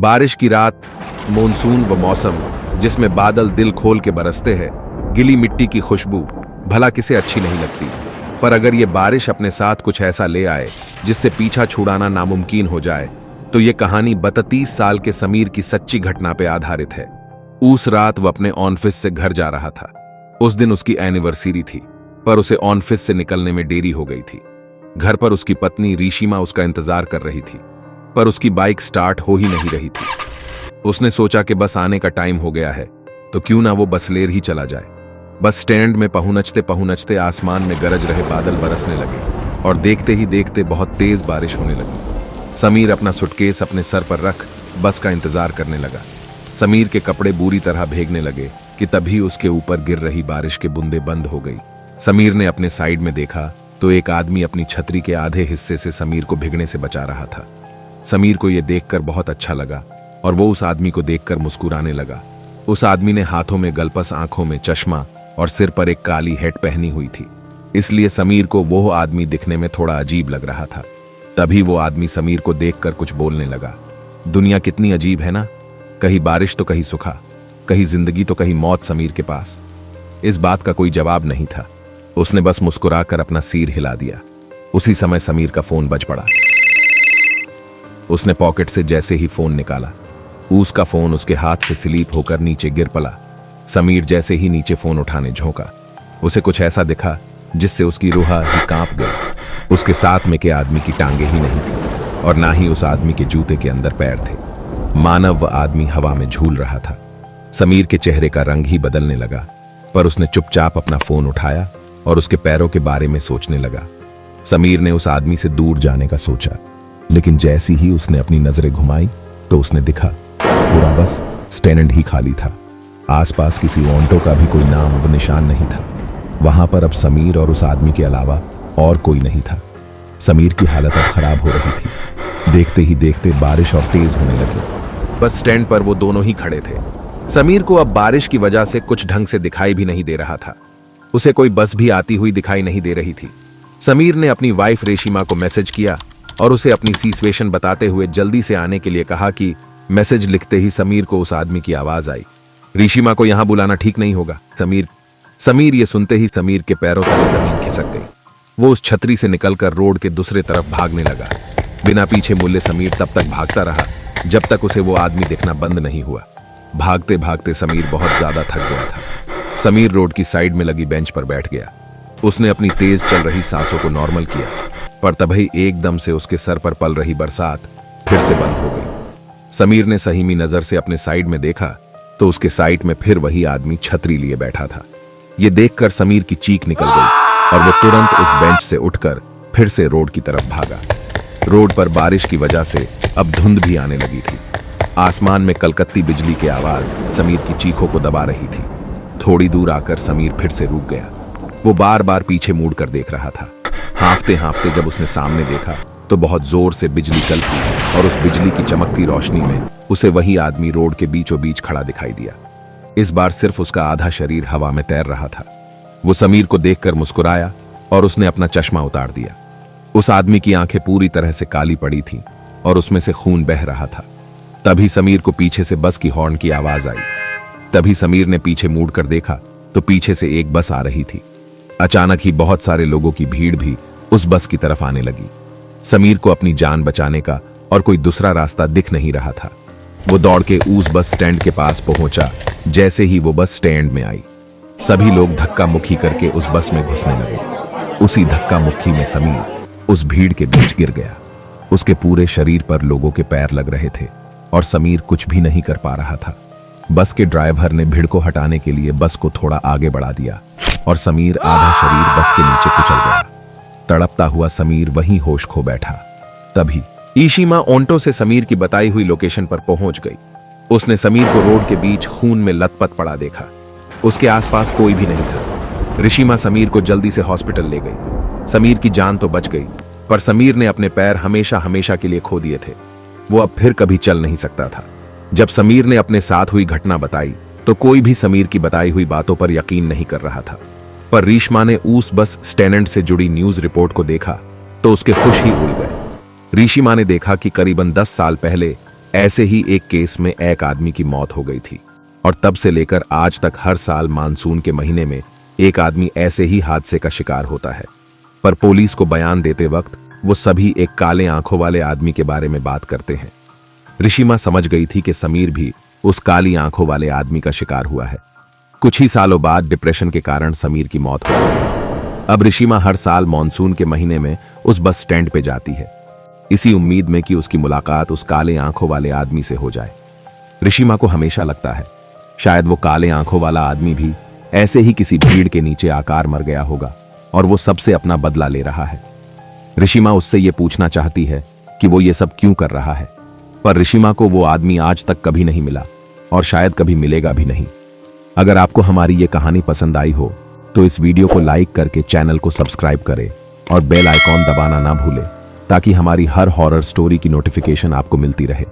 बारिश की रात, मॉनसून व मौसम जिसमें बादल दिल खोल के बरसते हैं, गिली मिट्टी की खुशबू भला किसे अच्छी नहीं लगती। पर अगर ये बारिश अपने साथ कुछ ऐसा ले आए जिससे पीछा छुड़ाना नामुमकिन हो जाए, तो ये कहानी 32 साल के समीर की सच्ची घटना पे आधारित है। उस रात वो अपने ऑफिस से घर जा रहा था। उस दिन उसकी एनिवर्सरी थी, पर उसे ऑफिस से निकलने में देरी हो गई थी। घर पर उसकी पत्नी रीशिमा उसका इंतजार कर रही थी, पर उसकी बाइक स्टार्ट हो ही नहीं रही थी। उसने सोचा कि बस आने का टाइम हो गया है, तो क्यों ना वो बसलेर ही चला जाए। बस स्टैंड में पहुंचते पहुंचते आसमान में गरज रहे बादल बरसने लगे और देखते ही देखते बहुत तेज बारिश होने लगी। समीर अपना सूटकेस अपने सर पर रख बस का इंतजार करने लगा। समीर के कपड़े बुरी तरह भीगने लगे कि तभी उसके ऊपर गिर रही बारिश के बूंदें बंद हो गई। समीर ने अपने साइड में देखा तो एक आदमी अपनी छतरी के आधे हिस्से से समीर को भीगने से बचा रहा था। समीर को यह देखकर बहुत अच्छा लगा और वो उस आदमी को देखकर मुस्कुराने लगा। उस आदमी ने हाथों में गलपस, आंखों में चश्मा और सिर पर एक काली हैट पहनी हुई थी, इसलिए समीर को वो आदमी दिखने में थोड़ा अजीब लग रहा था। तभी वो आदमी समीर को देखकर कुछ बोलने लगा। दुनिया कितनी अजीब है ना, कहीं बारिश तो कहीं सूखा, कहीं जिंदगी तो कहीं मौत। समीर के पास इस बात का कोई जवाब नहीं था। उसने बस मुस्कुराकर अपना सिर हिला दिया। उसी समय समीर का फोन बज पड़ा। उसने पॉकेट से जैसे ही फोन निकाला, उसका फोन उसके हाथ से स्लिप होकर नीचे गिर पड़ा। समीर जैसे ही नीचे फोन उठाने झोंका, उसे कुछ ऐसा दिखा जिससे उसकी रूह ही कांप गई। उसके साथ में के आदमी की टांगे ही नहीं थी और ना ही उस आदमी के जूते के अंदर पैर थे। मानव वह आदमी हवा में झूल रहा था। समीर के चेहरे का रंग ही बदलने लगा, पर उसने चुपचाप अपना फोन उठाया और उसके पैरों के बारे में सोचने लगा। समीर ने उस आदमी से दूर जाने का सोचा, लेकिन जैसी ही उसने अपनी नजरें घुमाई तो उसने दिखा पूरा बस स्टैंड ही खाली था। आसपास किसी ऑटो का भी कोई नाम व निशान नहीं था। वहां पर अब समीर और उस आदमी के अलावा और कोई नहीं था। समीर की हालत अब खराब हो रही थी। देखते ही देखते बारिश और तेज होने लगी। बस स्टैंड पर वो दोनों ही खड़े थे। समीर को अब बारिश की वजह से कुछ ढंग से दिखाई भी नहीं दे रहा था। उसे कोई बस भी आती हुई दिखाई नहीं दे रही थी। समीर ने अपनी वाइफ रेशिमा को मैसेज किया और उसे अपनी सिचुएशन बताते हुए जल्दी से आने के लिए कहा कि मैसेज लिखते ही समीर को उस आदमी की आवाज आई, रीशिमा को यहां बुलाना ठीक नहीं होगा। समीर ये सुनते ही समीर के पैरों तले जमीन खिसक गई। वो उस छतरी से निकलकर रोड के दूसरे तरफ भागने लगा। बिना पीछे मुड़े समीर तब तक भागता रहा जब तक उसे वो आदमी दिखना बंद नहीं हुआ। भागते भागते समीर बहुत ज्यादा थक गया था। समीर रोड की साइड में लगी बेंच पर बैठ गया। उसने अपनी तेज चल रही सांसों को नॉर्मल किया, पर तभी एकदम से उसके सर पर पल रही बरसात फिर से बंद हो गई। समीर ने सहीमी नजर से अपने साइड में देखा तो उसके साइड में फिर वही आदमी छतरी लिए बैठा था। यह देखकर समीर की चीख निकल गई और वो तुरंत उस बेंच से उठकर फिर से रोड की तरफ भागा। रोड पर बारिश की वजह से अब धुंध भी आने लगी थी। आसमान में कलकत्ती बिजली की आवाज समीर की चीखों को दबा रही थी। थोड़ी दूर आकर समीर फिर से रुक गया। वो बार बार पीछे मुड़कर देख रहा था। हांफते हांफते जब उसने सामने देखा तो बहुत जोर से बिजली कलकी और उस बिजली की चमकती रोशनी में उसे वही आदमी रोड के बीचों बीच खड़ा दिखाई दिया। इस बार सिर्फ उसका आधा शरीर हवा में तैर रहा था। वो समीर को देखकर मुस्कुराया और उसने अपना चश्मा उतार दिया। उस आदमी की आंखें पूरी तरह से काली पड़ी थीं और उसमें से खून बह रहा था। तभी समीर को पीछे से बस की हॉर्न की आवाज आई। तभी समीर ने पीछे मुड़कर देखा तो पीछे से एक बस आ रही थी। अचानक ही बहुत सारे लोगों की भीड़ भी उस बस की तरफ आने लगी। समीर को अपनी जान बचाने का और कोई दूसरा रास्ता दिख नहीं रहा था। वो दौड़ के उस बस स्टैंड के पास पहुंचा। जैसे ही वो बस स्टैंड में आई, सभी लोग धक्का मुक्की करके उस बस में घुसने लगे। उसी धक्का मुक्की में समीर उस भीड़ के बीच गिर गया। उसके पूरे शरीर पर लोगों के पैर लग रहे थे और समीर कुछ भी नहीं कर पा रहा था। बस के ड्राइवर ने भीड़ को हटाने के लिए बस को थोड़ा आगे बढ़ा दिया और समीर आधा शरीर बस के नीचे कुचल गया। तड़पता हुआ समीर वहीं होश खो बैठा। तभी ईशिमा ऑटो से समीर की बताई हुई लोकेशन पर पहुंच गई। उसने समीर को रोड के बीच खून में लथपथ पड़ा देखा। उसके आसपास कोई भी नहीं था। ऋषिमा समीर को जल्दी से हॉस्पिटल ले गई। समीर की जान तो बच गई, पर समीर ने अपने पैर हमेशा हमेशा के लिए खो दिए थे। वो अब फिर कभी चल नहीं सकता था। जब समीर ने अपने साथ हुई घटना बताई तो कोई भी समीर की बताई हुई बातों पर यकीन नहीं कर रहा था। पर रीशमा ने उस बस स्टैंड से जुड़ी न्यूज रिपोर्ट को देखा तो उसके खुश ही उड़ गए। ऋषिमा ने देखा कि करीबन 10 साल पहले ऐसे ही एक केस में एक आदमी की मौत हो गई थी और तब से लेकर आज तक हर साल मानसून के महीने में एक आदमी ऐसे ही हादसे का शिकार होता है। पर पुलिस को बयान देते वक्त वो सभी एक काले आंखों वाले आदमी के बारे में बात करते हैं। ऋषिमा समझ गई थी कि समीर भी उस काली आंखों वाले आदमी का शिकार हुआ है। कुछ ही सालों बाद डिप्रेशन के कारण समीर की मौत हो गई। अब ऋषिमा हर साल मानसून के महीने में उस बस स्टैंड पे जाती है, इसी उम्मीद में कि उसकी मुलाकात उस काले आंखों वाले आदमी से हो जाए। ऋषिमा को हमेशा लगता है शायद वो काले आंखों वाला आदमी भी ऐसे ही किसी भीड़ के नीचे आकार मर गया होगा और वो सबसे अपना बदला ले रहा है। ऋषिमा उससे ये पूछना चाहती है कि वो ये सब क्यों कर रहा है, पर ऋषिमा को वो आदमी आज तक कभी नहीं मिला और शायद कभी मिलेगा भी नहीं। अगर आपको हमारी ये कहानी पसंद आई हो तो इस वीडियो को लाइक करके चैनल को सब्सक्राइब करें और बेल आइकॉन दबाना ना भूलें ताकि हमारी हर हॉरर स्टोरी की नोटिफिकेशन आपको मिलती रहे।